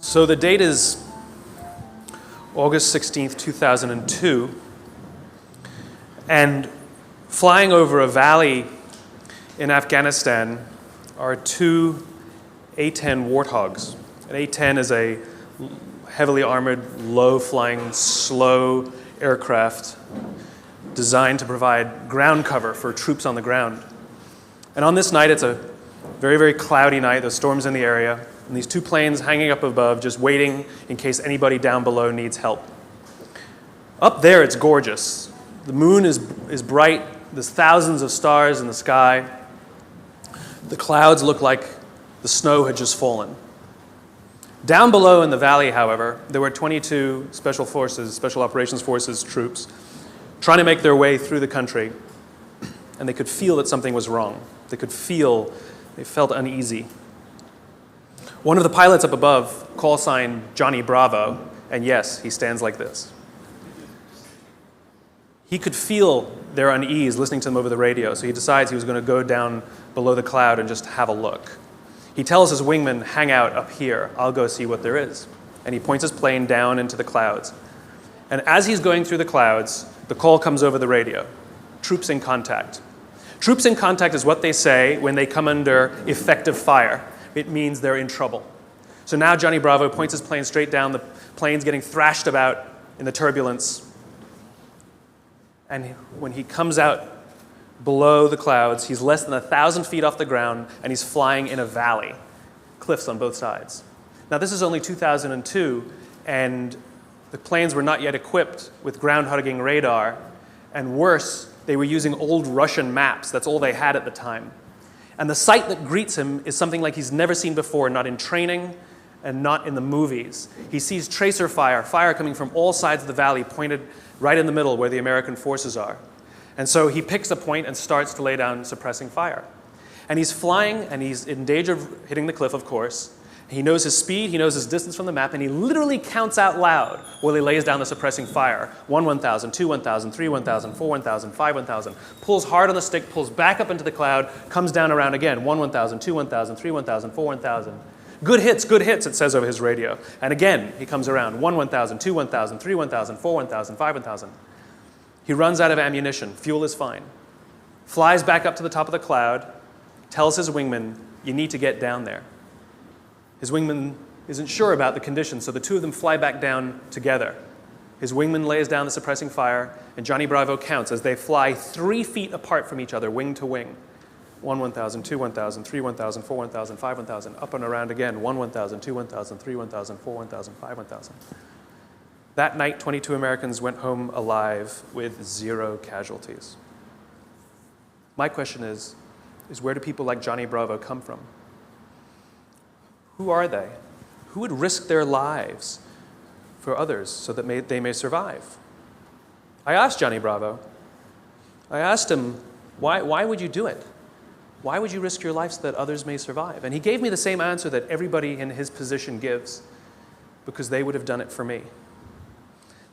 So the date is August 16th, 2002, and flying over a valley in Afghanistan are two A-10 Warthogs. An A-10 is a heavily armored, low-flying, slow aircraft designed to provide ground cover for troops on the ground. And on this night, it's a very, very cloudy night. There's storms in the area. And these two planes hanging up above, just waiting in case anybody down below needs help. Up there, it's gorgeous. The moon is bright. There's thousands of stars in the sky. The clouds look like the snow had just fallen. Down below in the valley, however, there were 22 Special Operations Forces troops trying to make their way through the country, and they could feel that something was wrong. They felt uneasy. One of the pilots up above, call sign Johnny Bravo, and yes, he stands like this. He could feel their unease listening to them over the radio, so he decides he was going to go down below the cloud and just have a look. He tells his wingman, hang out up here, I'll go see what there is. And he points his plane down into the clouds. And as he's going through the clouds, the call comes over the radio. Troops in contact. Troops in contact is what they say when they come under effective fire. It means they're in trouble. So now Johnny Bravo points his plane straight down. The plane's getting thrashed about in the turbulence. And when he comes out below the clouds, he's less than 1,000 feet off the ground, and he's flying in a valley, cliffs on both sides. Now, this is only 2002, and the planes were not yet equipped with ground-hugging radar, and worse, they were using old Russian maps. That's all they had at the time. And the sight that greets him is something like he's never seen before, not in training and not in the movies. He sees tracer fire coming from all sides of the valley, pointed right in the middle where the American forces are. And so he picks a point and starts to lay down suppressing fire. And he's flying, and he's in danger of hitting the cliff, of course. He knows his speed, he knows his distance from the map, and he literally counts out loud while he lays down the suppressing fire. 1, 1,000, 2, 1,000, 3, 1,000, 4, 1,000, 5, 1,000. Pulls hard on the stick, pulls back up into the cloud, comes down around again. 1, 1,000, 2, 1,000, 3, 1,000, 4, 1,000. Good hits, it says over his radio. And again, he comes around. 1, 1,000, 2, 1,000, 3, 1,000, 4, 1,000, 5, 1,000. He runs out of ammunition. Fuel is fine. Flies back up to the top of the cloud, tells his wingman, you need to get down there. His wingman isn't sure about the conditions, so the two of them fly back down together. His wingman lays down the suppressing fire, and Johnny Bravo counts as they fly 3 feet apart from each other, wing to wing. 1, 1,000, 2, 1,000, 3, 1,000, 4, 1,000, 5, 1,000, up and around again. 1, 1,000, 2, 1,000, 3, 1,000, 4, 1,000, 5, 1,000. That night, 22 Americans went home alive with 0 casualties. My question is where do people like Johnny Bravo come from? Who are they? Who would risk their lives for others so that they may survive? I asked Johnny Bravo. I asked him, why would you do it? Why would you risk your life so that others may survive? And he gave me the same answer that everybody in his position gives, because they would have done it for me.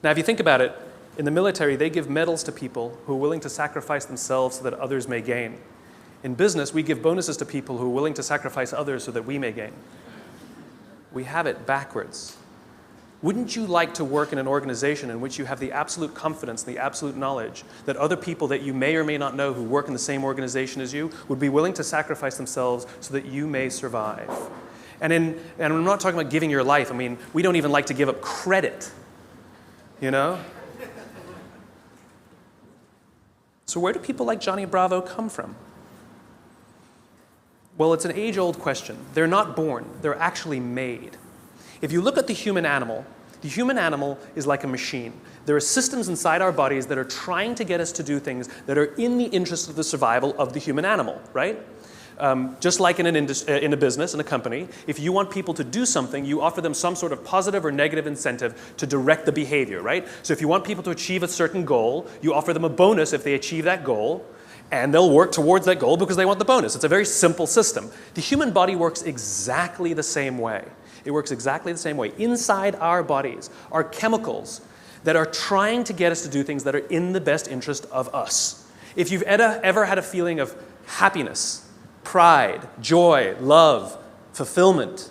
Now, if you think about it, in the military, they give medals to people who are willing to sacrifice themselves so that others may gain. In business, we give bonuses to people who are willing to sacrifice others so that we may gain. We have it backwards. Wouldn't you like to work in an organization in which you have the absolute confidence, the absolute knowledge that other people that you may or may not know who work in the same organization as you would be willing to sacrifice themselves so that you may survive? And I'm not talking about giving your life. I mean, we don't even like to give up credit, you know? So where do people like Johnny Bravo come from? Well, it's an age-old question. They're not born. They're actually made. If you look at the human animal is like a machine. There are systems inside our bodies that are trying to get us to do things that are in the interest of the survival of the human animal, right? Just like in a business, in a company, if you want people to do something, you offer them some sort of positive or negative incentive to direct the behavior, right? So if you want people to achieve a certain goal, you offer them a bonus if they achieve that goal, and they'll work towards that goal because they want the bonus. It's a very simple system. The human body works exactly the same way. It works exactly the same way. Inside our bodies are chemicals that are trying to get us to do things that are in the best interest of us. If you've ever had a feeling of happiness, pride, joy, love, fulfillment,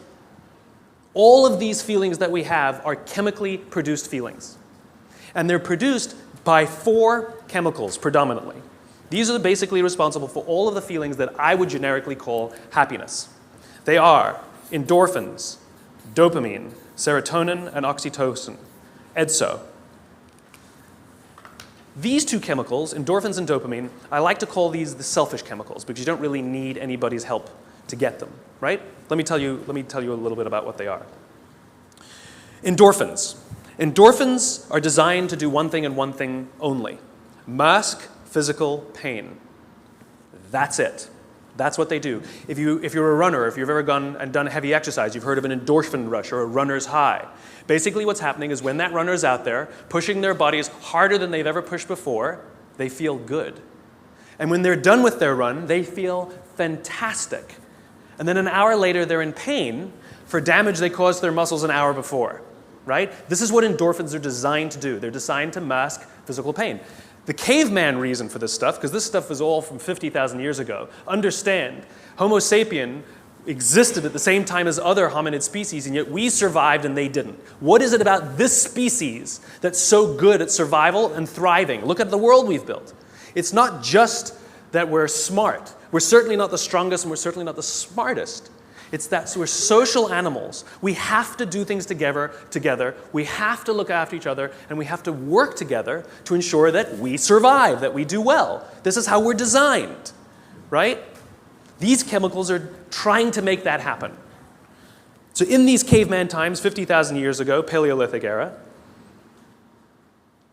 All of these feelings that we have are chemically produced feelings. And they're produced by 4 chemicals predominantly. These are basically responsible for all of the feelings that I would generically call happiness. They are endorphins, dopamine, serotonin, and oxytocin, EDSO. These 2 chemicals, endorphins and dopamine, I like to call these the selfish chemicals because you don't really need anybody's help to get them, right? Let me tell you a little bit about what they are. Endorphins. Endorphins are designed to do one thing and one thing only: mask physical pain. That's it. That's what they do. If you're a runner, if you've ever gone and done heavy exercise, you've heard of an endorphin rush or a runner's high. Basically what's happening is when that runner's out there pushing their bodies harder than they've ever pushed before, they feel good. And when they're done with their run, they feel fantastic. And then an hour later, they're in pain for damage they caused to their muscles an hour before, right? This is what endorphins are designed to do. They're designed to mask physical pain. The caveman reason for this stuff, because this stuff is all from 50,000 years ago, understand, Homo sapien existed at the same time as other hominid species, and yet we survived and they didn't. What is it about this species that's so good at survival and thriving? Look at the world we've built. It's not just that we're smart. We're certainly not the strongest and we're certainly not the smartest. It's that we're social animals. We have to do things together. We have to look after each other, and we have to work together to ensure that we survive, that we do well. This is how we're designed, right? These chemicals are trying to make that happen. So in these caveman times, 50,000 years ago, Paleolithic era,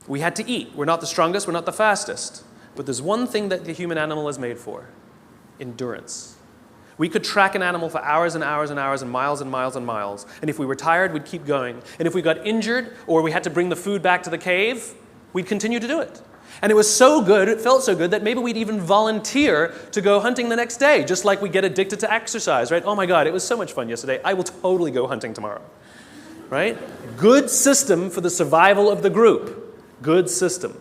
we had to eat. We're not the strongest, we're not the fastest. But there's one thing that the human animal is made for: endurance. We could track an animal for hours and hours and hours and miles and miles and miles. And if we were tired, we'd keep going. And if we got injured or we had to bring the food back to the cave, we'd continue to do it. And it was so good, it felt so good, that maybe we'd even volunteer to go hunting the next day, just like we get addicted to exercise, right? Oh my God, it was so much fun yesterday. I will totally go hunting tomorrow, right? Good system for the survival of the group. Good system.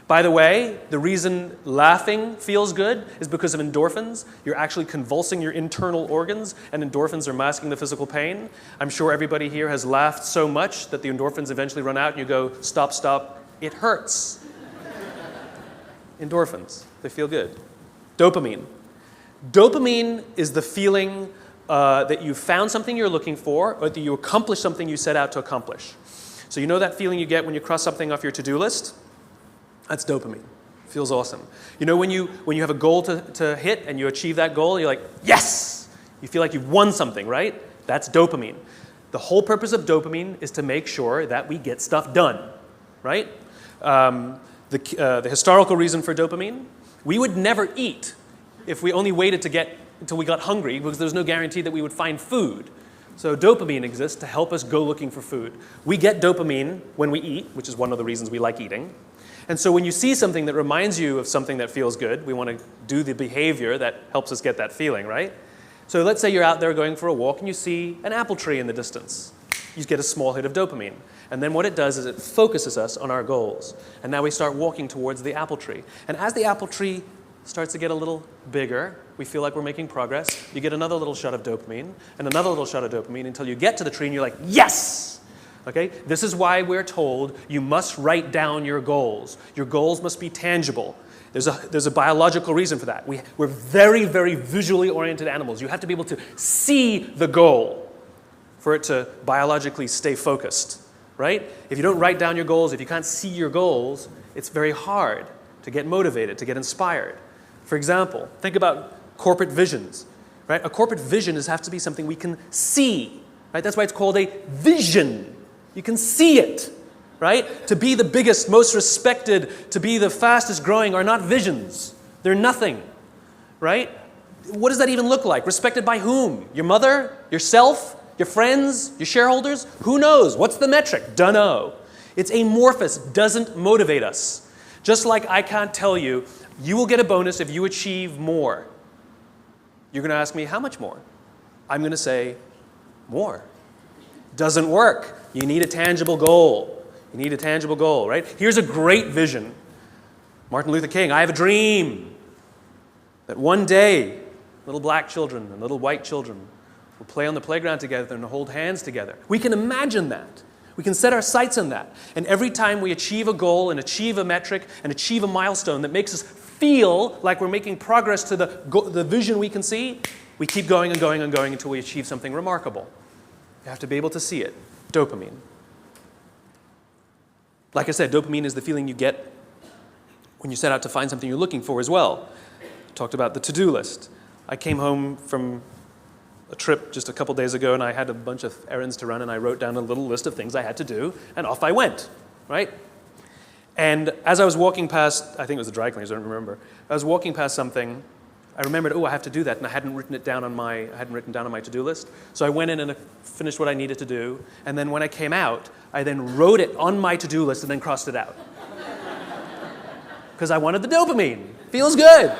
By the way, the reason laughing feels good is because of endorphins. You're actually convulsing your internal organs, and endorphins are masking the physical pain. I'm sure everybody here has laughed so much that the endorphins eventually run out and you go, stop, stop, it hurts. Endorphins, they feel good. Dopamine. Dopamine is the feeling that you found something you're looking for, or that you accomplished something you set out to accomplish. So you know that feeling you get when you cross something off your to-do list? That's dopamine. Feels awesome. You know when you have a goal to hit and you achieve that goal, you're like, yes! You feel like you've won something, right? That's dopamine. The whole purpose of dopamine is to make sure that we get stuff done, right? The historical reason for dopamine, we would never eat if we only waited until we got hungry, because there's no guarantee that we would find food. So dopamine exists to help us go looking for food. We get dopamine when we eat, which is one of the reasons we like eating. And so when you see something that reminds you of something that feels good, we want to do the behavior that helps us get that feeling, right? So let's say you're out there going for a walk and you see an apple tree in the distance. You get a small hit of dopamine. And then what it does is it focuses us on our goals. And now we start walking towards the apple tree. And as the apple tree starts to get a little bigger, we feel like we're making progress. You get another little shot of dopamine and another little shot of dopamine until you get to the tree and you're like, yes! Okay? This is why we're told you must write down your goals. Your goals must be tangible. There's a biological reason for that. We're very, very visually oriented animals. You have to be able to see the goal for it to biologically stay focused, right? If you don't write down your goals, if you can't see your goals, it's very hard to get motivated, to get inspired. For example, think about corporate visions, right? A corporate vision has to be something we can see, right? That's why it's called a vision. You can see it, right? To be the biggest, most respected, to be the fastest growing are not visions. They're nothing, right? What does that even look like? Respected by whom? Your mother? Yourself? Your friends? Your shareholders? Who knows? What's the metric? Dunno. It's amorphous, doesn't motivate us. Just like I can't tell you, you will get a bonus if you achieve more. You're going to ask me, how much more? I'm going to say, more. Doesn't work. You need a tangible goal. You need a tangible goal, right? Here's a great vision. Martin Luther King, I have a dream that one day little black children and little white children We'll play on the playground together and hold hands together. We can imagine that. We can set our sights on that. And every time we achieve a goal and achieve a metric and achieve a milestone that makes us feel like we're making progress to the vision we can see, we keep going and going and going until we achieve something remarkable. You have to be able to see it. Dopamine. Like I said, dopamine is the feeling you get when you set out to find something you're looking for as well. I talked about the to-do list. I came home from a trip just a couple days ago, and I had a bunch of errands to run, and I wrote down a little list of things I had to do, and off I went, right? And as I was walking past, I think it was the dry cleaners, I don't remember. I was walking past something, I remembered, I have to do that, and I hadn't written down on my to-do list. So I went in and I finished what I needed to do, and then when I came out, I then wrote it on my to-do list and then crossed it out. Because I wanted the dopamine. Feels good.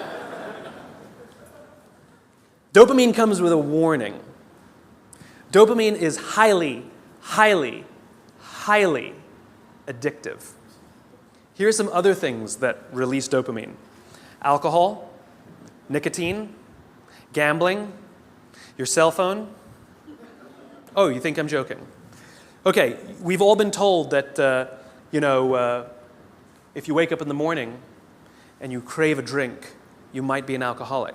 Dopamine comes with a warning. Dopamine is highly, highly, highly addictive. Here are some other things that release dopamine. Alcohol, nicotine, gambling, your cell phone. Oh, you think I'm joking? Okay, we've all been told that, if you wake up in the morning and you crave a drink, you might be an alcoholic.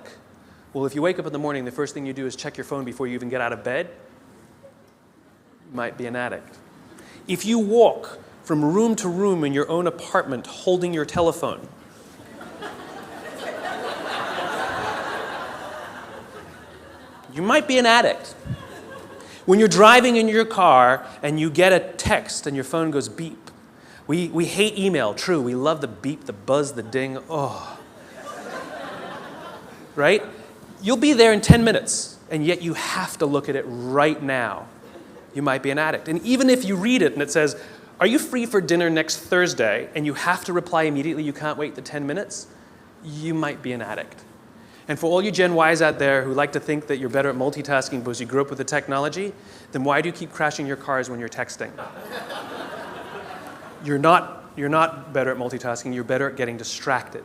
Well, if you wake up in the morning, the first thing you do is check your phone before you even get out of bed, you might be an addict. If you walk from room to room in your own apartment holding your telephone, you might be an addict. When you're driving in your car and you get a text and your phone goes beep. We hate email, true. We love the beep, the buzz, the ding. Oh. Right? You'll be there in 10 minutes, and yet you have to look at it right now. You might be an addict. And even if you read it and it says, are you free for dinner next Thursday? And you have to reply immediately, you can't wait the 10 minutes, you might be an addict. And for all you Gen Ys out there who like to think that you're better at multitasking because you grew up with the technology, then why do you keep crashing your cars when you're texting? You're not better at multitasking, you're better at getting distracted.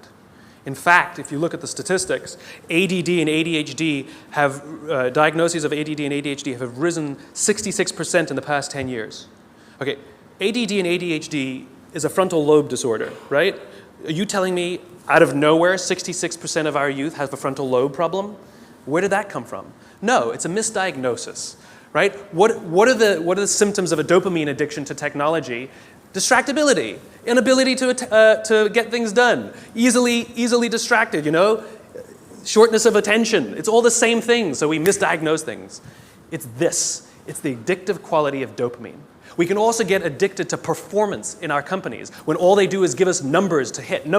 In fact, if you look at the statistics, ADD and ADHD have, diagnoses of ADD and ADHD have risen 66% in the past 10 years. Okay, ADD and ADHD is a frontal lobe disorder, right? Are you telling me out of nowhere 66% of our youth have a frontal lobe problem? Where did that come from? No, it's a misdiagnosis, right? What are the symptoms of a dopamine addiction to technology? Distractibility, inability to get things done, easily distracted, shortness of attention. It's all the same thing, so we misdiagnose things. It's the addictive quality of dopamine. We can also get addicted to performance in our companies when all they do is give us numbers to hit, and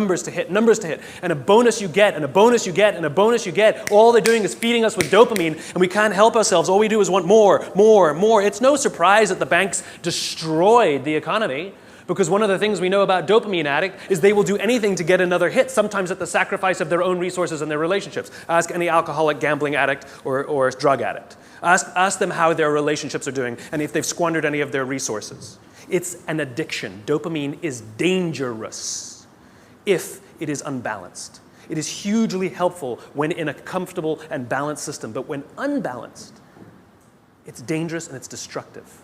a bonus you get, and a bonus you get, and a bonus you get. All they're doing is feeding us with dopamine, and we can't help ourselves. All we do is want more, more, more. It's no surprise that the banks destroyed the economy, because one of the things we know about dopamine addict is they will do anything to get another hit, sometimes at the sacrifice of their own resources and their relationships. Ask any alcoholic, gambling addict, or drug addict. Ask them how their relationships are doing and if they've squandered any of their resources. It's an addiction. Dopamine is dangerous if it is unbalanced. It is hugely helpful when in a comfortable and balanced system, but when unbalanced, it's dangerous and it's destructive.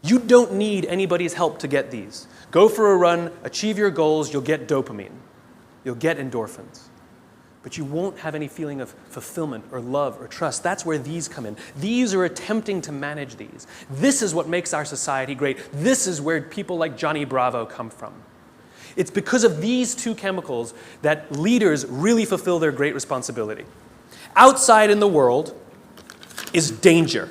You don't need anybody's help to get these. Go for a run, achieve your goals, you'll get dopamine. You'll get endorphins. But you won't have any feeling of fulfillment or love or trust. That's where these come in. These are attempting to manage these. This is what makes our society great. This is where people like Johnny Bravo come from. It's because of these two chemicals that leaders really fulfill their great responsibility. Outside in the world is danger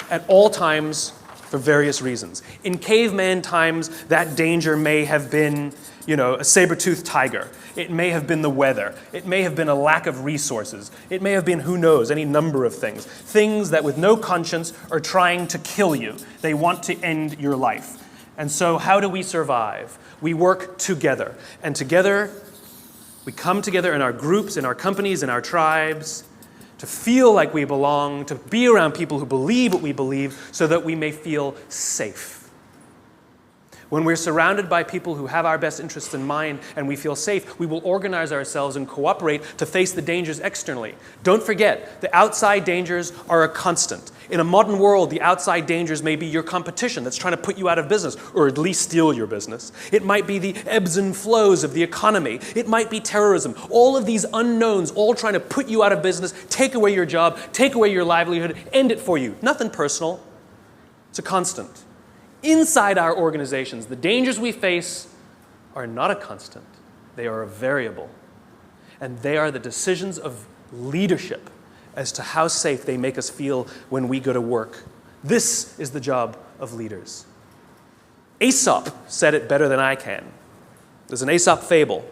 at all times, for various reasons. In caveman times, that danger may have been, a saber-toothed tiger. It may have been the weather. It may have been a lack of resources. It may have been, who knows, any number of things. Things that with no conscience are trying to kill you. They want to end your life. And so how do we survive? We work together. And together, we come together in our groups, in our companies, in our tribes, to feel like we belong, to be around people who believe what we believe so that we may feel safe. When we're surrounded by people who have our best interests in mind and we feel safe, we will organize ourselves and cooperate to face the dangers externally. Don't forget, the outside dangers are a constant. In a modern world, the outside dangers may be your competition that's trying to put you out of business, or at least steal your business. It might be the ebbs and flows of the economy. It might be terrorism. All of these unknowns, all trying to put you out of business, take away your job, take away your livelihood, end it for you. Nothing personal. It's a constant. Inside our organizations, the dangers we face are not a constant. They are a variable. And they are the decisions of leadership as to how safe they make us feel when we go to work. This is the job of leaders. Aesop said it better than I can. There's an Aesop fable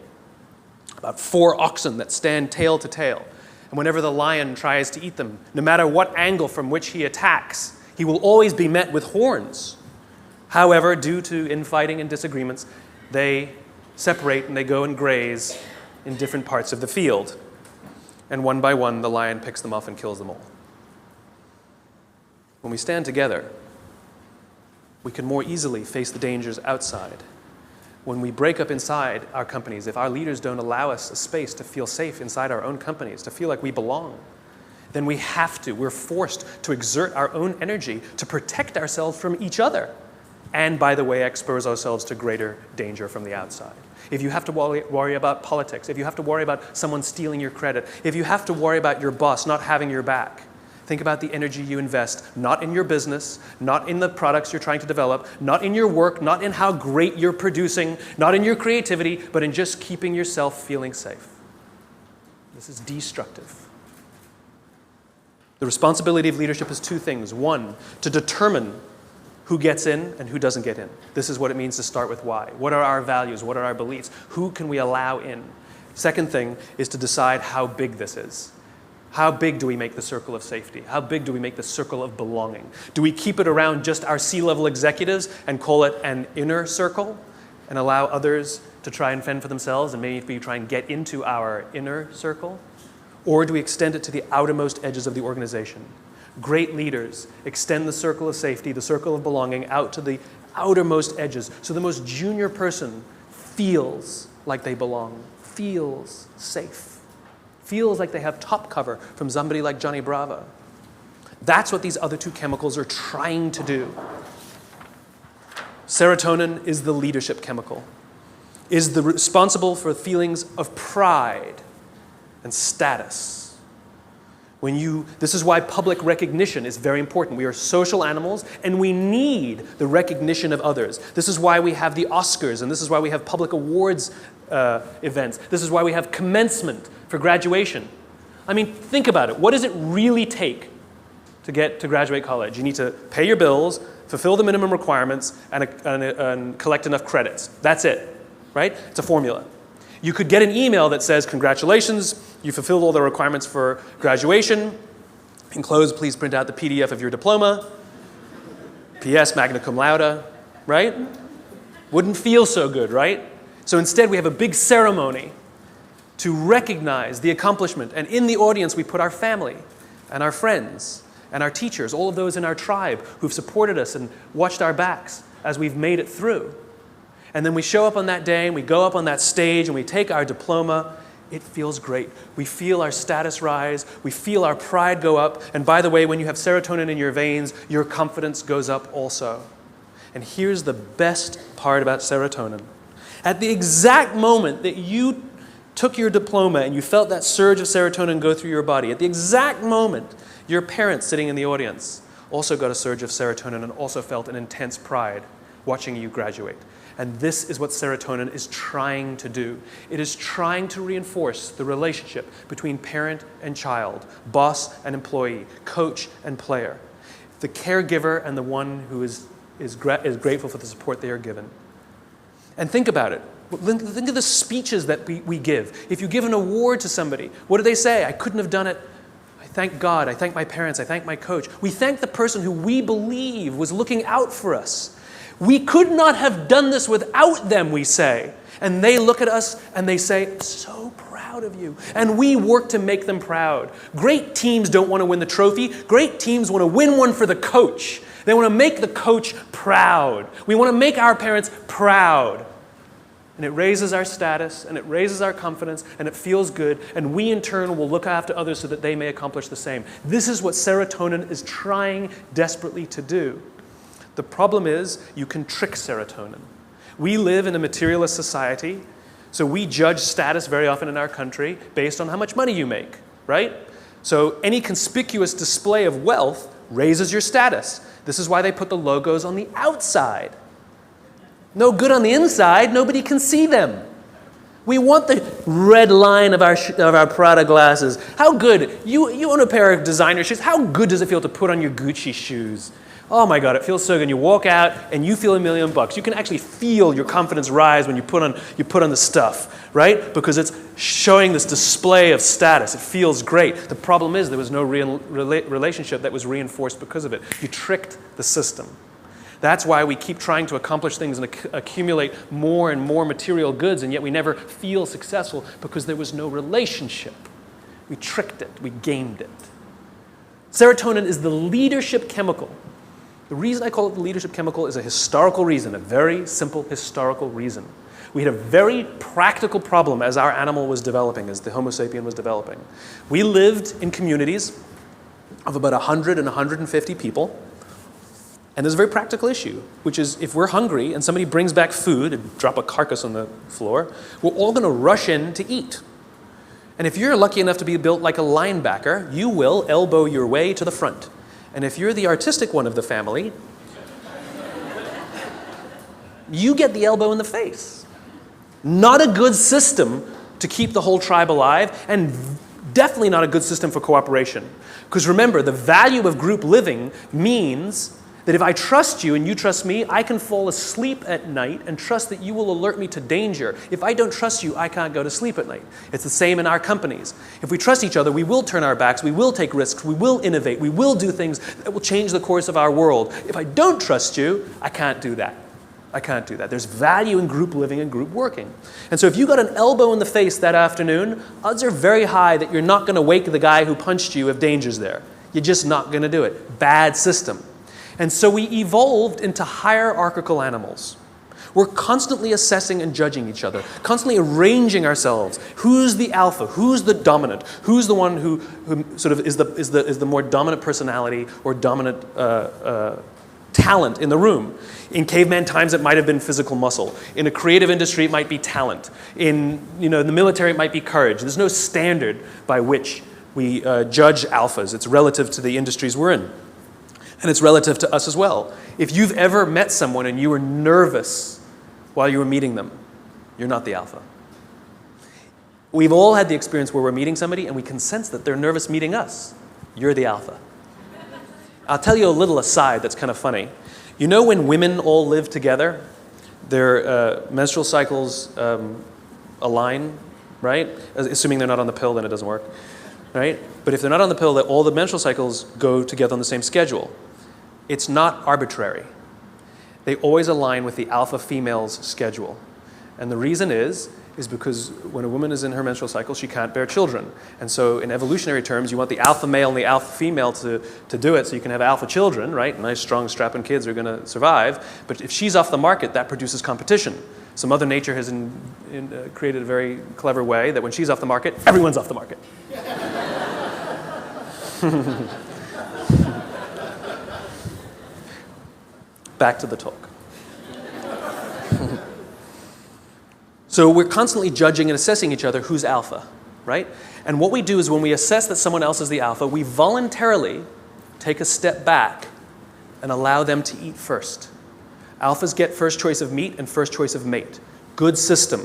about 4 oxen that stand tail to tail. And whenever the lion tries to eat them, no matter what angle from which he attacks, he will always be met with horns. However, due to infighting and disagreements, they separate and they go and graze in different parts of the field. And one by one, the lion picks them off and kills them all. When we stand together, we can more easily face the dangers outside. When we break up inside our companies, if our leaders don't allow us a space to feel safe inside our own companies, to feel like we belong, then we're forced to exert our own energy to protect ourselves from each other. And, by the way, expose ourselves to greater danger from the outside. If you have to worry about politics, if you have to worry about someone stealing your credit, if you have to worry about your boss not having your back, think about the energy you invest, not in your business, not in the products you're trying to develop, not in your work, not in how great you're producing, not in your creativity, but in just keeping yourself feeling safe. This is destructive. The responsibility of leadership is 2 things. 1, to determine who gets in and who doesn't get in. This is what it means to start with why. What are our values? What are our beliefs? Who can we allow in? Second thing is to decide how big this is. How big do we make the circle of safety? How big do we make the circle of belonging? Do we keep it around just our C-level executives and call it an inner circle and allow others to try and fend for themselves and maybe try and get into our inner circle? Or do we extend it to the outermost edges of the organization? Great leaders extend the circle of safety, the circle of belonging, out to the outermost edges. So the most junior person feels like they belong, feels safe, feels like they have top cover from somebody like Johnny Bravo. That's what these other 2 chemicals are trying to do. Serotonin is the leadership chemical, is responsible for feelings of pride and status. This is why public recognition is very important. We are social animals, and we need the recognition of others. This is why we have the Oscars, and this is why we have public awards events. This is why we have commencement for graduation. I mean, think about it. What does it really take to get to graduate college? You need to pay your bills, fulfill the minimum requirements, and collect enough credits. That's it, right? It's a formula. You could get an email that says, congratulations, you fulfilled all the requirements for graduation. Enclosed, please print out the PDF of your diploma. P.S. magna cum laude, right? Wouldn't feel so good, right? So instead, we have a big ceremony to recognize the accomplishment. And in the audience, we put our family and our friends and our teachers, all of those in our tribe who've supported us and watched our backs as we've made it through. And then we show up on that day, and we go up on that stage, and we take our diploma. It feels great. We feel our status rise. We feel our pride go up. And by the way, when you have serotonin in your veins, your confidence goes up also. And here's the best part about serotonin. At the exact moment that you took your diploma and you felt that surge of serotonin go through your body, at the exact moment, your parents sitting in the audience also got a surge of serotonin and also felt an intense pride watching you graduate. And this is what serotonin is trying to do. It is trying to reinforce the relationship between parent and child, boss and employee, coach and player, the caregiver and the one who is grateful for the support they are given. And think about it. Think of the speeches that we give. If you give an award to somebody, what do they say? I couldn't have done it. I thank God. I thank my parents. I thank my coach. We thank the person who we believe was looking out for us. We could not have done this without them, we say. And they look at us and they say, so proud proud of you. And we work to make them proud. Great teams don't want to win the trophy. Great teams want to win one for the coach. They want to make the coach proud. We want to make our parents proud. And it raises our status, and it raises our confidence, and it feels good, and we in turn will look after others so that they may accomplish the same. This is what serotonin is trying desperately to do. The problem is you can trick serotonin. We live in a materialist society, so we judge status very often in our country based on how much money you make, right? So any conspicuous display of wealth raises your status. This is why they put the logos on the outside. No good on the inside, nobody can see them. We want the red line of our Prada glasses. How good, you own a pair of designer shoes, how good does it feel to put on your Gucci shoes? Oh my God, it feels so good. You walk out and you feel $1 million. You can actually feel your confidence rise when you put on the stuff, right? Because it's showing this display of status. It feels great. The problem is there was no real relationship that was reinforced because of it. You tricked the system. That's why we keep trying to accomplish things and accumulate more and more material goods, and yet we never feel successful because there was no relationship. We tricked it. We gamed it. Serotonin is the leadership chemical. The reason I call it the leadership chemical is a historical reason, a very simple historical reason. We had a very practical problem as our animal was developing, as the Homo sapien was developing. We lived in communities of about 100 and 150 people. And there's a very practical issue, which is if we're hungry and somebody brings back food and drop a carcass on the floor, we're all going to rush in to eat. And if you're lucky enough to be built like a linebacker, you will elbow your way to the front. And if you're the artistic one of the family, you get the elbow in the face. Not a good system to keep the whole tribe alive, and definitely not a good system for cooperation. Because remember, the value of group living means that if I trust you and you trust me, I can fall asleep at night and trust that you will alert me to danger. If I don't trust you, I can't go to sleep at night. It's the same in our companies. If we trust each other, we will turn our backs, we will take risks, we will innovate, we will do things that will change the course of our world. If I don't trust you, I can't do that. I can't do that. There's value in group living and group working. And so if you got an elbow in the face that afternoon, odds are very high that you're not going to wake the guy who punched you if danger's there. You're just not going to do it. Bad system. And so we evolved into hierarchical animals. We're constantly assessing and judging each other, constantly arranging ourselves. Who's the alpha? Who's the dominant? Who's the one who sort of is the more dominant personality or dominant talent in the room? In caveman times, it might have been physical muscle. In a creative industry, it might be talent. In the military, it might be courage. There's no standard by which we judge alphas. It's relative to the industries we're in. And it's relative to us as well. If you've ever met someone and you were nervous while you were meeting them, you're not the alpha. We've all had the experience where we're meeting somebody and we can sense that they're nervous meeting us. You're the alpha. I'll tell you a little aside that's kind of funny. You know when women all live together, their menstrual cycles align, right? Assuming they're not on the pill, then it doesn't work, right? But if they're not on the pill, all the menstrual cycles go together on the same schedule. It's not arbitrary. They always align with the alpha female's schedule. And the reason is because when a woman is in her menstrual cycle, she can't bear children. And so in evolutionary terms, you want the alpha male and the alpha female to do it so you can have alpha children, right? Nice, strong, strapping kids are going to survive. But if she's off the market, that produces competition. So Mother Nature has created a very clever way that when she's off the market, everyone's off the market. Back to the talk. So we're constantly judging and assessing each other who's alpha, right? And what we do is when we assess that someone else is the alpha, we voluntarily take a step back and allow them to eat first. Alphas get first choice of meat and first choice of mate. Good system.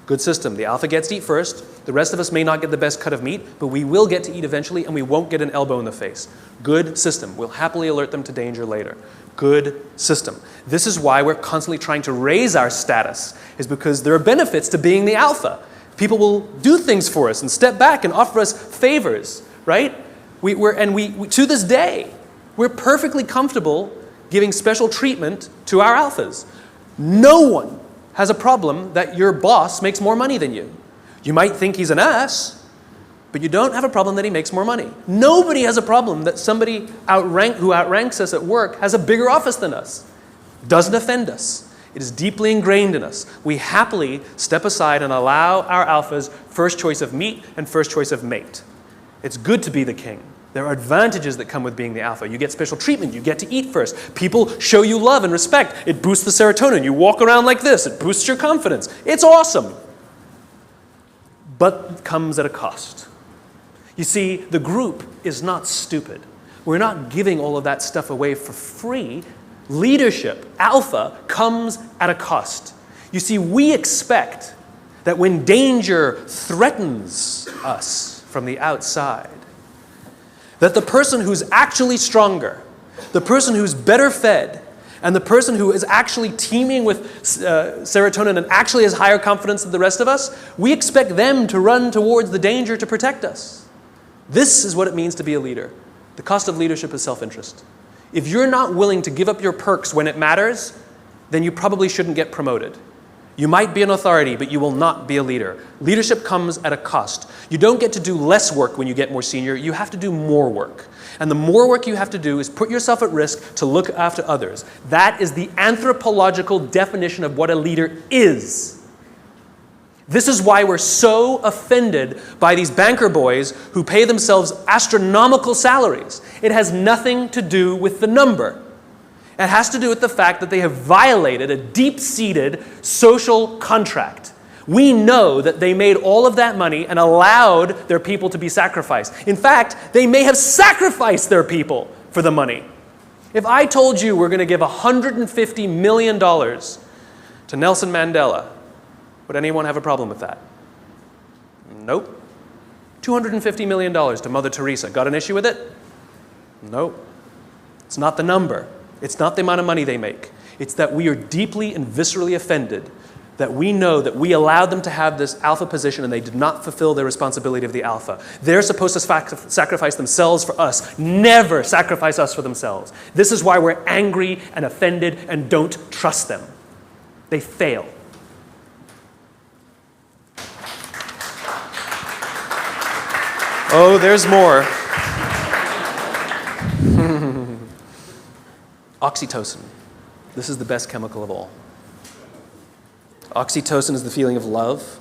Good system. The alpha gets to eat first. The rest of us may not get the best cut of meat, but we will get to eat eventually and we won't get an elbow in the face. Good system. We'll happily alert them to danger later. Good system. This is why we're constantly trying to raise our status, is because there are benefits to being the alpha. People will do things for us and step back and offer us favors, right? We to this day, we're perfectly comfortable giving special treatment to our alphas. No one has a problem that your boss makes more money than you. You might think he's an ass, but you don't have a problem that he makes more money. Nobody has a problem that somebody who outranks us at work has a bigger office than us. Doesn't offend us. It is deeply ingrained in us. We happily step aside and allow our alphas first choice of meat and first choice of mate. It's good to be the king. There are advantages that come with being the alpha. You get special treatment. You get to eat first. People show you love and respect. It boosts the serotonin. You walk around like this. It boosts your confidence. It's awesome. But it comes at a cost. You see, the group is not stupid. We're not giving all of that stuff away for free. Leadership, alpha, comes at a cost. You see, we expect that when danger threatens us from the outside, that the person who's actually stronger, the person who's better fed, and the person who is actually teeming with serotonin and actually has higher confidence than the rest of us, we expect them to run towards the danger to protect us. This is what it means to be a leader. The cost of leadership is self-interest. If you're not willing to give up your perks when it matters, then you probably shouldn't get promoted. You might be an authority, but you will not be a leader. Leadership comes at a cost. You don't get to do less work when you get more senior. You have to do more work. And the more work you have to do is put yourself at risk to look after others. That is the anthropological definition of what a leader is. This is why we're so offended by these banker boys who pay themselves astronomical salaries. It has nothing to do with the number. It has to do with the fact that they have violated a deep-seated social contract. We know that they made all of that money and allowed their people to be sacrificed. In fact, they may have sacrificed their people for the money. If I told you we're going to give $150 million to Nelson Mandela, would anyone have a problem with that? Nope. $250 million to Mother Teresa. Got an issue with it? Nope. It's not the number. It's not the amount of money they make. It's that we are deeply and viscerally offended that we know that we allowed them to have this alpha position and they did not fulfill their responsibility of the alpha. They're supposed to sacrifice themselves for us. Never sacrifice us for themselves. This is why we're angry and offended and don't trust them. They fail. Oh, there's more. Oxytocin. This is the best chemical of all. Oxytocin is the feeling of love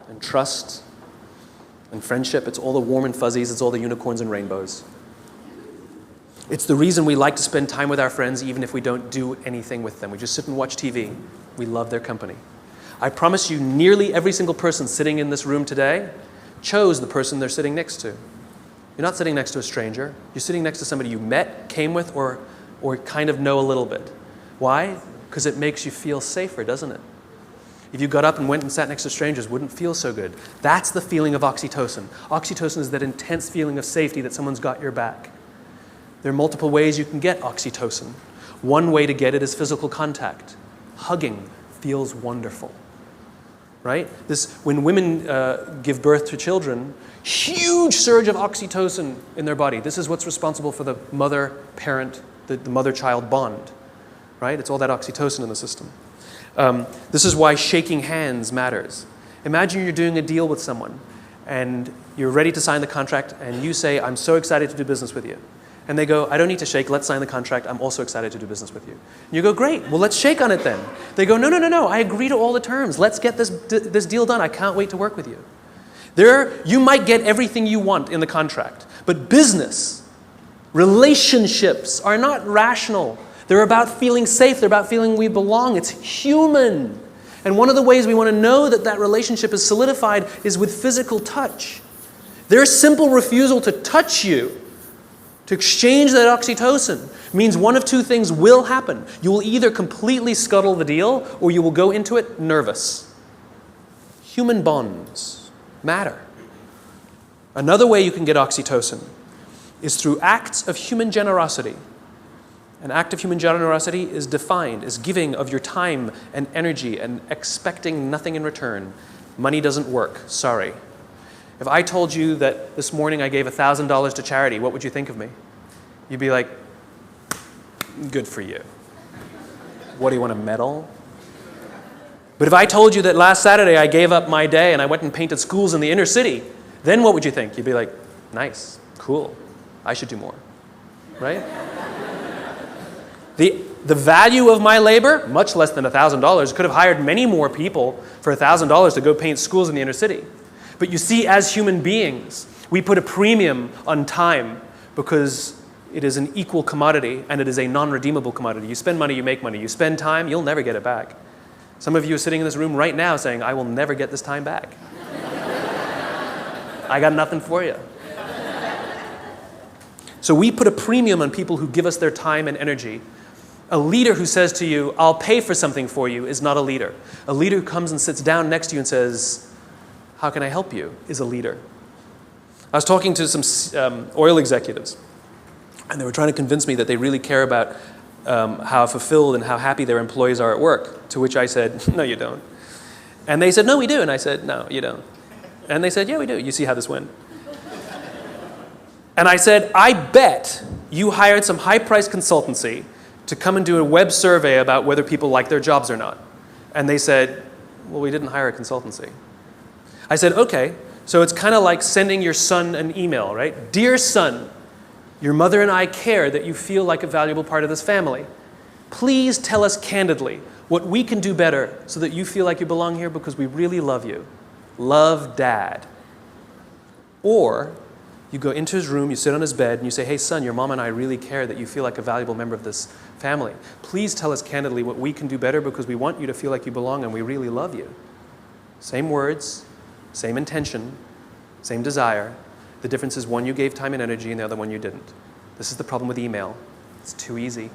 and trust and friendship. It's all the warm and fuzzies. It's all the unicorns and rainbows. It's the reason we like to spend time with our friends even if we don't do anything with them. We just sit and watch TV. We love their company. I promise you, nearly every single person sitting in this room today chose the person they're sitting next to. You're not sitting next to a stranger. You're sitting next to somebody you met, came with, or kind of know a little bit. Why? Because it makes you feel safer, doesn't it? If you got up and went and sat next to strangers, it wouldn't feel so good. That's the feeling of oxytocin. Oxytocin is that intense feeling of safety that someone's got your back. There are multiple ways you can get oxytocin. One way to get it is physical contact. Hugging feels wonderful. Right? When women give birth to children, huge surge of oxytocin in their body. This is what's responsible for the mother-parent, the mother-child bond. Right? It's all that oxytocin in the system. This is why shaking hands matters. Imagine you're doing a deal with someone, and you're ready to sign the contract, and you say, "I'm so excited to do business with you." And they go, "I don't need to shake, let's sign the contract, I'm also excited to do business with you." And you go, "Great, well let's shake on it then." They go, No, I agree to all the terms. Let's get this deal done, I can't wait to work with you. You might get everything you want in the contract, but business, relationships are not rational. They're about feeling safe, they're about feeling we belong. It's human. And one of the ways we want to know that that relationship is solidified is with physical touch. Their simple refusal to touch you, to exchange that oxytocin, means one of two things will happen. You will either completely scuttle the deal or you will go into it nervous. Human bonds matter. Another way you can get oxytocin is through acts of human generosity. An act of human generosity is defined as giving of your time and energy and expecting nothing in return. Money doesn't work, sorry. If I told you that this morning I gave $1,000 to charity, what would you think of me? You'd be like, good for you. What, do you want a medal? But if I told you that last Saturday I gave up my day and I went and painted schools in the inner city, then what would you think? You'd be like, nice, cool, I should do more, right? The value of my labor, much less than $1,000, could have hired many more people for $1,000 to go paint schools in the inner city. But you see, as human beings, we put a premium on time because it is an equal commodity and it is a non-redeemable commodity. You spend money, you make money. You spend time, you'll never get it back. Some of you are sitting in this room right now saying, I will never get this time back. I got nothing for you. So we put a premium on people who give us their time and energy. A leader who says to you, I'll pay for something for you, is not a leader. A leader who comes and sits down next to you and says, how can I help you, is a leader. I was talking to some oil executives, and they were trying to convince me that they really care about how fulfilled and how happy their employees are at work, to which I said, no, you don't. And they said, no, we do. And I said, no, you don't. And they said, yeah, we do. You see how this went. And I said, I bet you hired some high-priced consultancy to come and do a web survey about whether people like their jobs or not. And they said, well, we didn't hire a consultancy. I said, okay, so it's kind of like sending your son an email, right? Dear son, your mother and I care that you feel like a valuable part of this family. Please tell us candidly what we can do better so that you feel like you belong here because we really love you. Love, Dad. Or you go into his room, you sit on his bed, and you say, hey, son, your mom and I really care that you feel like a valuable member of this family. Please tell us candidly what we can do better because we want you to feel like you belong and we really love you. Same words, same intention, same desire. The difference is one you gave time and energy and the other one you didn't. This is the problem with email. It's too easy.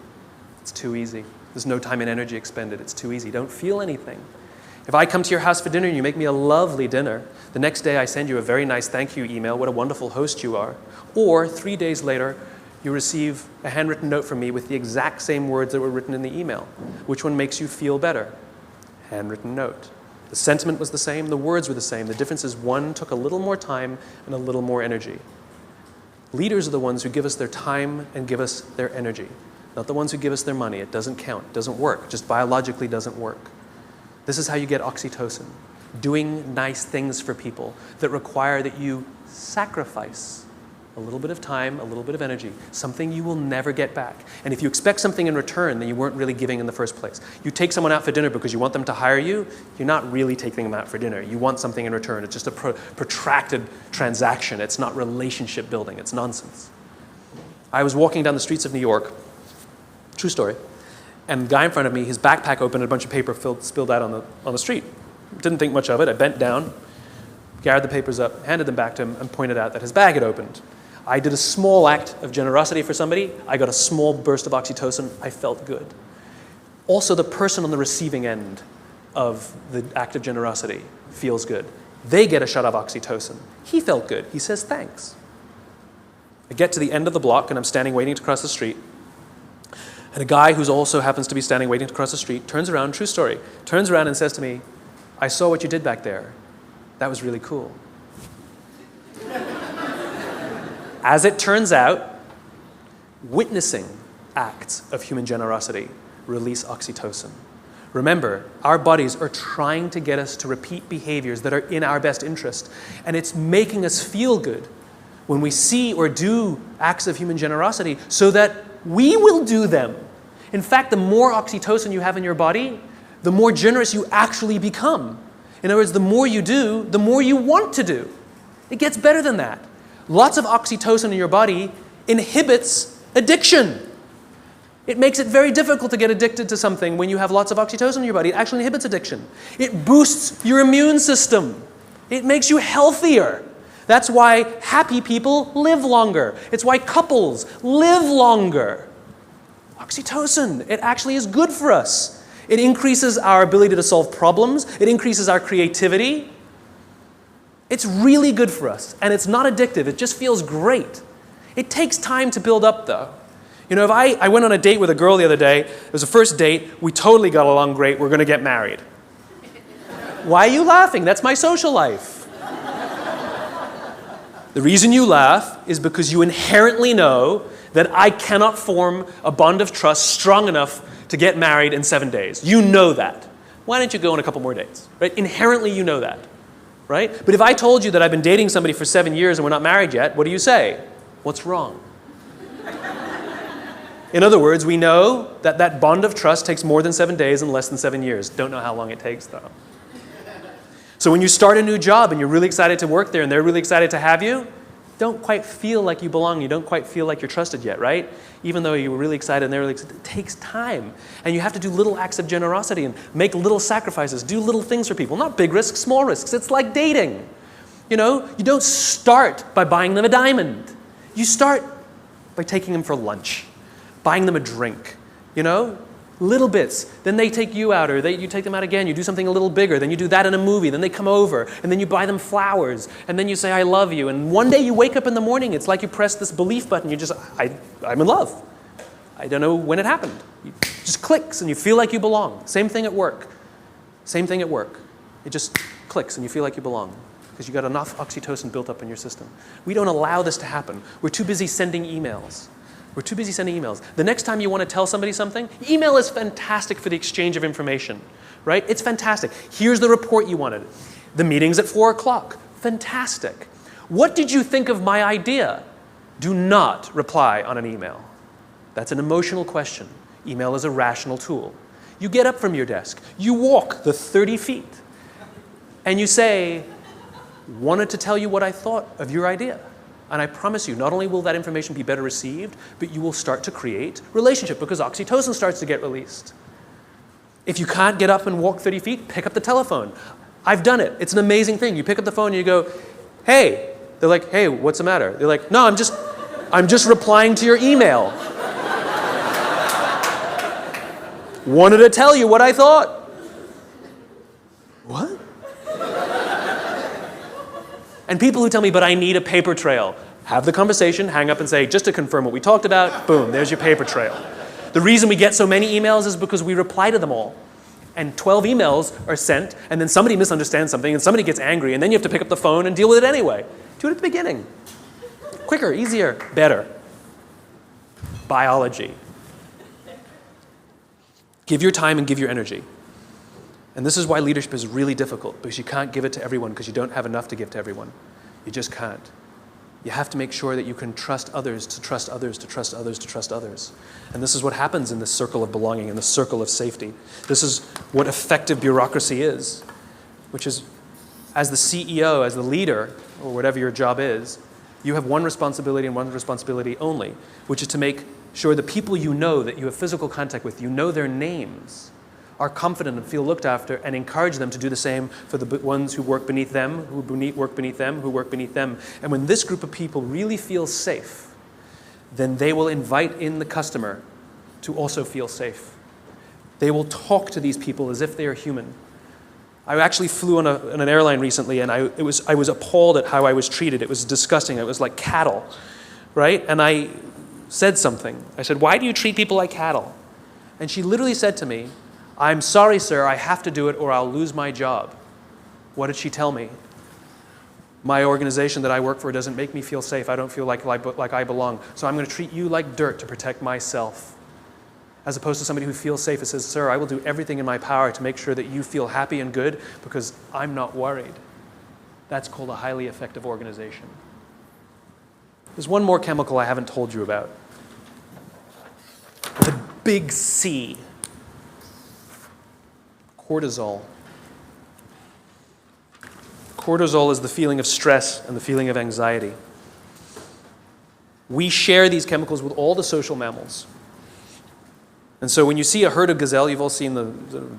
It's too easy. There's no time and energy expended. It's too easy. Don't feel anything. If I come to your house for dinner and you make me a lovely dinner, the next day I send you a very nice thank you email, what a wonderful host you are. Or 3 days later, you receive a handwritten note from me with the exact same words that were written in the email. Which one makes you feel better? Handwritten note. The sentiment was the same, the words were the same. The difference is one took a little more time and a little more energy. Leaders are the ones who give us their time and give us their energy, not the ones who give us their money. It doesn't count, it doesn't work, just biologically doesn't work. This is how you get oxytocin, doing nice things for people that require that you sacrifice a little bit of time, a little bit of energy, something you will never get back. And if you expect something in return, then you weren't really giving in the first place. You take someone out for dinner because you want them to hire you, you're not really taking them out for dinner. You want something in return. It's just a protracted transaction. It's not relationship building. It's nonsense. I was walking down the streets of New York, true story, and the guy in front of me, his backpack opened and a bunch of paper spilled out on the street. Didn't think much of it. I bent down, gathered the papers up, handed them back to him, and pointed out that his bag had opened. I did a small act of generosity for somebody. I got a small burst of oxytocin. I felt good. Also, the person on the receiving end of the act of generosity feels good. They get a shot of oxytocin. He felt good. He says thanks. I get to the end of the block, and I'm standing waiting to cross the street. And a guy who also happens to be standing waiting to cross the street turns around, true story, turns around and says to me, I saw what you did back there. That was really cool. As it turns out, witnessing acts of human generosity release oxytocin. Remember, our bodies are trying to get us to repeat behaviors that are in our best interest, and it's making us feel good when we see or do acts of human generosity so that we will do them. In fact, the more oxytocin you have in your body, the more generous you actually become. In other words, the more you do, the more you want to do. It gets better than that. Lots of oxytocin in your body inhibits addiction. It makes it very difficult to get addicted to something when you have lots of oxytocin in your body. It actually inhibits addiction. It boosts your immune system. It makes you healthier. That's why happy people live longer. It's why couples live longer. Oxytocin, it actually is good for us. It increases our ability to solve problems. It increases our creativity. It's really good for us, and it's not addictive. It just feels great. It takes time to build up, though. You know, if I went on a date with a girl the other day, it was a first date, we totally got along great, we're going to get married. Why are you laughing? That's my social life. The reason you laugh is because you inherently know that I cannot form a bond of trust strong enough to get married in 7 days. You know that. Why don't you go on a couple more dates? Right? Inherently, you know that. Right? But if I told you that I've been dating somebody for 7 years and we're not married yet, what do you say? What's wrong? In other words, we know that that bond of trust takes more than 7 days and less than 7 years. Don't know how long it takes, though. So when you start a new job and you're really excited to work there and they're really excited to have you, don't quite feel like you belong. You don't quite feel like you're trusted yet, right? Even though you were really excited and they're really excited, it takes time. And you have to do little acts of generosity and make little sacrifices, do little things for people. Not big risks, small risks. It's like dating. You know, you don't start by buying them a diamond. You start by taking them for lunch, buying them a drink, you know? Little bits. Then they take you out, or you take them out again. You do something a little bigger. Then you do that in a movie. Then they come over, and then you buy them flowers, and then you say, I love you. And one day you wake up in the morning, it's like you press this belief button. You just, I'm in love. I don't know when it happened. It just clicks, and you feel like you belong. Same thing at work. Same thing at work. It just clicks, and you feel like you belong because you got enough oxytocin built up in your system. We don't allow this to happen. We're too busy sending emails. The next time you want to tell somebody something, email is fantastic for the exchange of information, right? It's fantastic. Here's the report you wanted. The meeting's at 4 o'clock. Fantastic. What did you think of my idea? Do not reply on an email. That's an emotional question. Email is a rational tool. You get up from your desk. You walk the 30 feet. And you say, wanted to tell you what I thought of your idea. And I promise you, not only will that information be better received, but you will start to create relationship because oxytocin starts to get released. If you can't get up and walk 30 feet, pick up the telephone. I've done it. It's an amazing thing. You pick up the phone and you go, hey. They're like, hey, what's the matter? They're like, no, I'm just replying to your email. Wanted to tell you what I thought. What? And people who tell me, but I need a paper trail, have the conversation, hang up and say, just to confirm what we talked about, boom, there's your paper trail. The reason we get so many emails is because we reply to them all. And 12 emails are sent, and then somebody misunderstands something, and somebody gets angry, and then you have to pick up the phone and deal with it anyway. Do it at the beginning. Quicker, easier, better. Biology. Give your time and give your energy. And this is why leadership is really difficult, because you can't give it to everyone because you don't have enough to give to everyone. You just can't. You have to make sure that you can trust others to trust others to trust others to trust others. And this is what happens in this circle of belonging, in the circle of safety. This is what effective bureaucracy is, which is as the CEO, as the leader, or whatever your job is, you have one responsibility and one responsibility only, which is to make sure the people you know that you have physical contact with, you know their names, are confident and feel looked after, and encourage them to do the same for the ones who work beneath them, who work beneath them, who work beneath them. And when this group of people really feel safe, then they will invite in the customer to also feel safe. They will talk to these people as if they are human. I actually flew on an airline recently, and I was appalled at how I was treated. It was disgusting. It was like cattle, right? And I said something. I said, why do you treat people like cattle? And she literally said to me, I'm sorry, sir, I have to do it or I'll lose my job. What did she tell me? My organization that I work for doesn't make me feel safe. I don't feel like I belong. So I'm going to treat you like dirt to protect myself. As opposed to somebody who feels safe and says, sir, I will do everything in my power to make sure that you feel happy and good because I'm not worried. That's called a highly effective organization. There's one more chemical I haven't told you about. The big C. Cortisol. Cortisol is the feeling of stress and the feeling of anxiety. We share these chemicals with all the social mammals. And so when you see a herd of gazelle, you've all seen the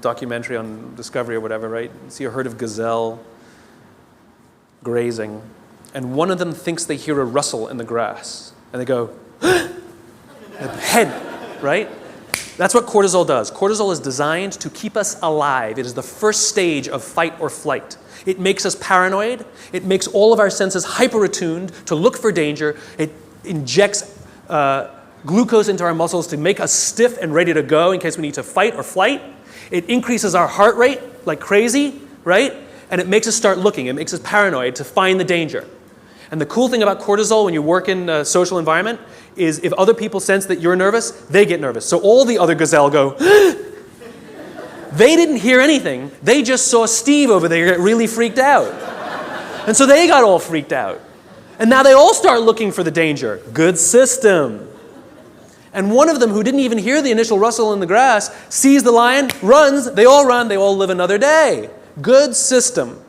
documentary on Discovery or whatever, right? You see a herd of gazelle grazing, and one of them thinks they hear a rustle in the grass, and they go, head, right? That's what cortisol does. Cortisol is designed to keep us alive. It is the first stage of fight or flight. It makes us paranoid. It makes all of our senses hyper-attuned to look for danger. It injects glucose into our muscles to make us stiff and ready to go in case we need to fight or flight. It increases our heart rate like crazy, right? And it makes us start looking. It makes us paranoid to find the danger. And the cool thing about cortisol when you work in a social environment is if other people sense that you're nervous, they get nervous. So all the other gazelle go, They didn't hear anything. They just saw Steve over there get really freaked out. And so they got all freaked out. And now they all start looking for the danger. Good system. And one of them, who didn't even hear the initial rustle in the grass, sees the lion, runs, they all run, they all live another day. Good system.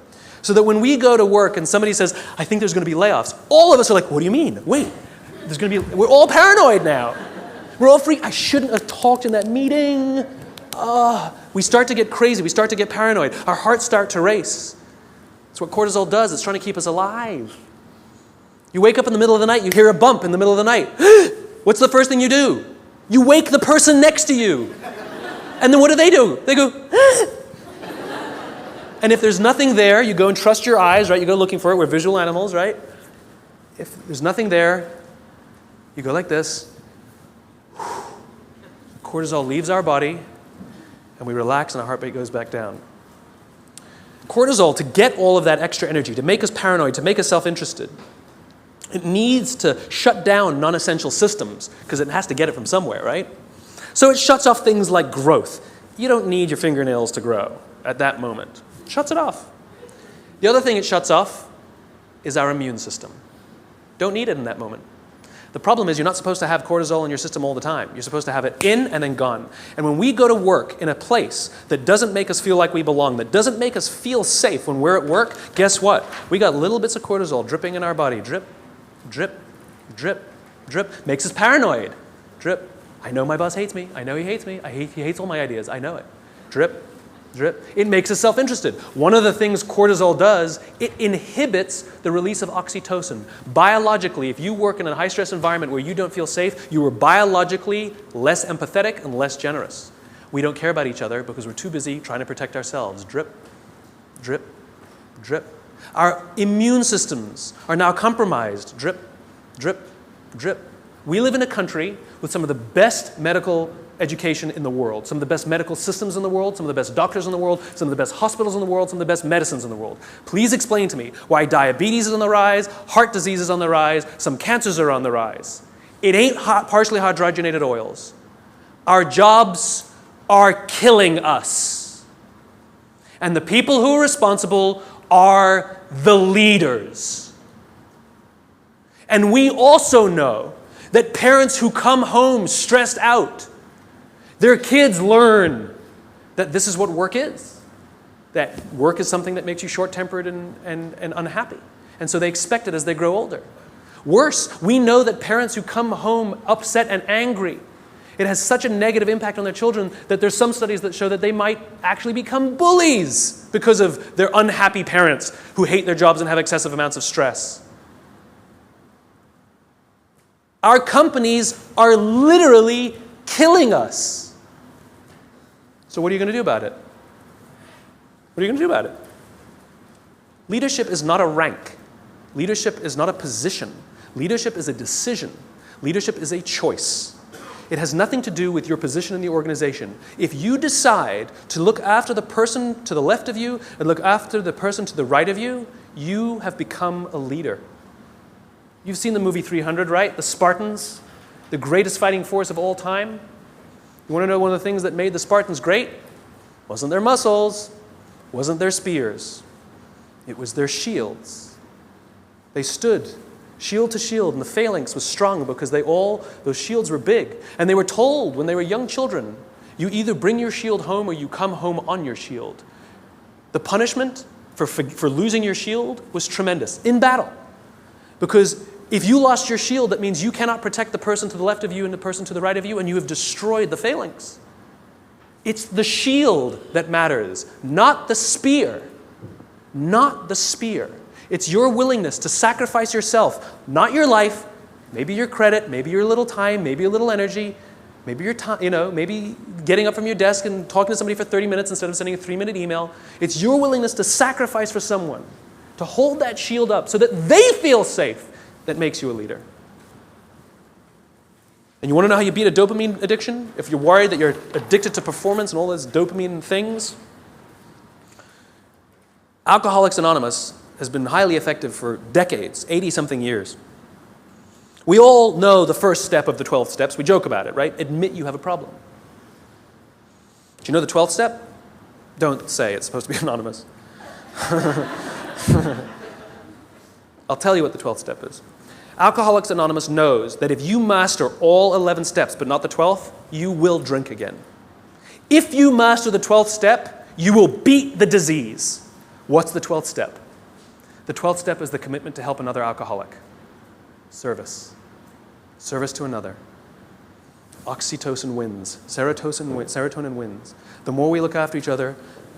So that when we go to work and somebody says, I think there's going to be layoffs, all of us are like, what do you mean? Wait, we're all paranoid now. We're all freaked. I shouldn't have talked in that meeting. We start to get crazy. We start to get paranoid. Our hearts start to race. That's what cortisol does. It's trying to keep us alive. You wake up in the middle of the night, you hear a bump in the middle of the night. What's the first thing you do? You wake the person next to you. And then what do? They go, And if there's nothing there, you go and trust your eyes, right? You go looking for it. We're visual animals, right? If there's nothing there, you go like this. Cortisol leaves our body, and we relax, and our heart rate goes back down. Cortisol, to get all of that extra energy, to make us paranoid, to make us self-interested, it needs to shut down non-essential systems because it has to get it from somewhere, right? So it shuts off things like growth. You don't need your fingernails to grow at that moment. It shuts it off. The other thing it shuts off is our immune system. Don't need it in that moment. The problem is you're not supposed to have cortisol in your system all the time. You're supposed to have it in and then gone. And when we go to work in a place that doesn't make us feel like we belong, that doesn't make us feel safe when we're at work, guess what? We got little bits of cortisol dripping in our body. Drip, drip, drip, drip. Makes us paranoid. Drip. I know my boss hates me. I know he hates me. He hates all my ideas. I know it. Drip, drip. It makes us self-interested. One of the things cortisol does, it inhibits the release of oxytocin. Biologically, if you work in a high-stress environment where you don't feel safe, you are biologically less empathetic and less generous. We don't care about each other because we're too busy trying to protect ourselves. Drip, drip, drip. Our immune systems are now compromised. Drip, drip, drip. We live in a country with some of the best medical education in the world, some of the best medical systems in the world, some of the best doctors in the world, some of the best hospitals in the world, some of the best medicines in the world. Please explain to me why diabetes is on the rise, heart disease is on the rise, some cancers are on the rise. It ain't partially hydrogenated oils. Our jobs are killing us. And the people who are responsible are the leaders. And we also know that parents who come home stressed out, their kids learn that this is what work is. That work is something that makes you short-tempered and unhappy. And so they expect it as they grow older. Worse, we know that parents who come home upset and angry, it has such a negative impact on their children that there's some studies that show that they might actually become bullies because of their unhappy parents who hate their jobs and have excessive amounts of stress. Our companies are literally killing us. So what are you going to do about it? What are you going to do about it? Leadership is not a rank. Leadership is not a position. Leadership is a decision. Leadership is a choice. It has nothing to do with your position in the organization. If you decide to look after the person to the left of you and look after the person to the right of you, you have become a leader. You've seen the movie 300, right? The Spartans, the greatest fighting force of all time. You want to know one of the things that made the Spartans great? Wasn't their muscles, wasn't their spears. It was their shields. They stood shield to shield, and the phalanx was strong because those shields were big. And they were told when they were young children, you either bring your shield home or you come home on your shield. The punishment for losing your shield was tremendous in battle. Because if you lost your shield, that means you cannot protect the person to the left of you and the person to the right of you, and you have destroyed the phalanx. It's the shield that matters, not the spear. Not the spear. It's your willingness to sacrifice yourself, not your life, maybe your credit, maybe your little time, maybe a little energy, maybe your time, maybe getting up from your desk and talking to somebody for 30 minutes instead of sending a 3-minute email. It's your willingness to sacrifice for someone, to hold that shield up so that they feel safe, that makes you a leader. And you want to know how you beat a dopamine addiction? If you're worried that you're addicted to performance and all those dopamine things, Alcoholics Anonymous has been highly effective for decades, 80-something years. We all know the first step of the 12 steps. We joke about it, right? Admit you have a problem. Do you know the 12th step? Don't say it's supposed to be anonymous. I'll tell you what the 12th step is. Alcoholics Anonymous knows that if you master all 11 steps but not the 12th, you will drink again. If you master the 12th step, you will beat the disease. What's the 12th step? The 12th step is the commitment to help another alcoholic. Service. Service to another. Oxytocin wins. Serotonin wins. The more we look after each other,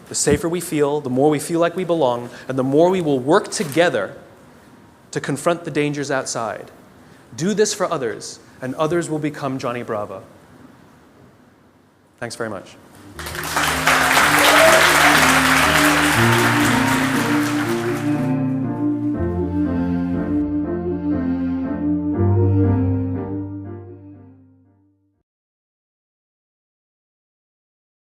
the safer we feel, the more we feel like we belong, and the more we will work together to confront the dangers outside. Do this for others, and others will become Johnny Bravo. Thanks very much.